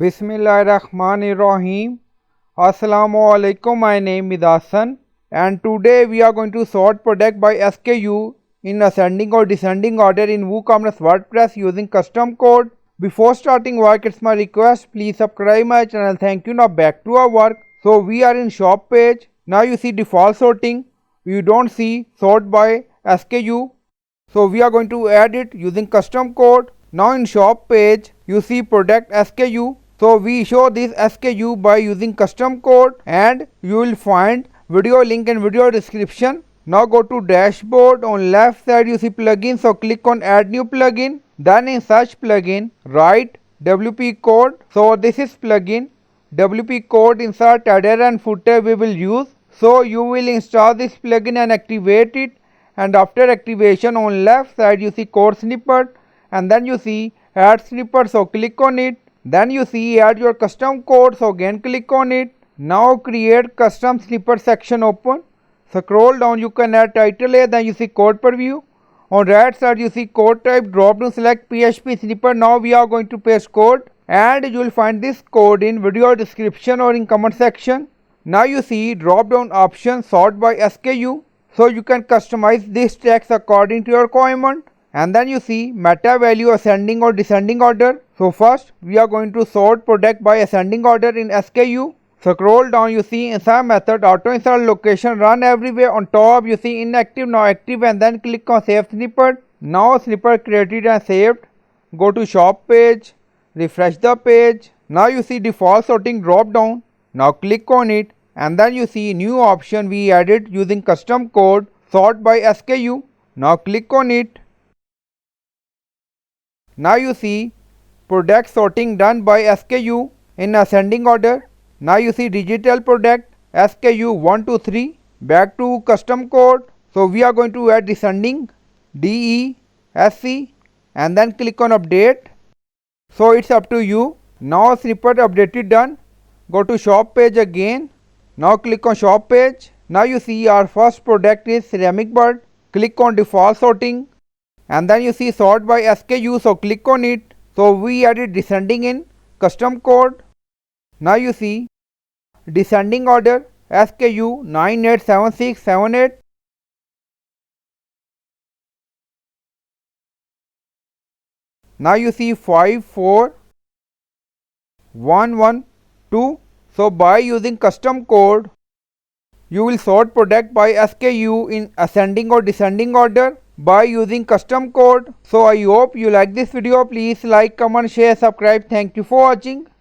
Bismillahirrahmanirrahim. Assalamu alaikum. My name is Hassan, and today we are going to sort product by SKU in ascending or descending order in WooCommerce WordPress using custom code. Before starting work, it's my request, please subscribe my channel. Thank you. Now back to our work. So we are in shop page. Now you see default sorting. You don't see sort by SKU. So we are going to add it using custom code. Now in shop page you see product SKU. So we show this SKU by using custom code, and you will find video link and video description. Now go to dashboard. On left side you see plugin. So click on add new plugin. Then in search plugin write WP code. So this is plugin. WP code insert header and footer we will use. So you will install this plugin and activate it. And after activation on left side you see code snippet, and then you see add snippet. So click on it. Then you see add your custom code. So again click on it. Now create custom snippet section open. Scroll down, you can add title here. Then you see code preview. On right side you see code type, drop down select PHP snippet. Now we are going to paste code, and you will find this code in video description or in comment section. Now you see drop down option sort by SKU. So you can customize this text according to your requirement. And then you see meta value ascending or descending order. So first we are going to sort product by ascending order in SKU. Scroll down, you see insert method, auto insert location, run everywhere. On top you see inactive, now active, and then click on save snippet. Now snippet created and saved. Go to shop page, refresh the page. Now you see default sorting drop down. Now click on it, and then you see new option we added using custom code, sort by SKU. Now click on it. Now you see product sorting done by SKU in ascending order. Now you see digital product SKU 1 to 3. Back to custom code. So we are going to add descending DESC, and then click on update. So it's up to you. Now snippet updated done. Go to shop page again. Now click on shop page. Now you see our first product is ceramic bird. Click on default sorting, and then you see sort by SKU. So click on it. So we added descending in custom code. Now you see descending order SKU 987678. Now you see 54112. So by using custom code you will sort product by SKU in ascending or descending order by using custom code. So I hope you like this video. Please like, comment, share, subscribe. Thank you for watching.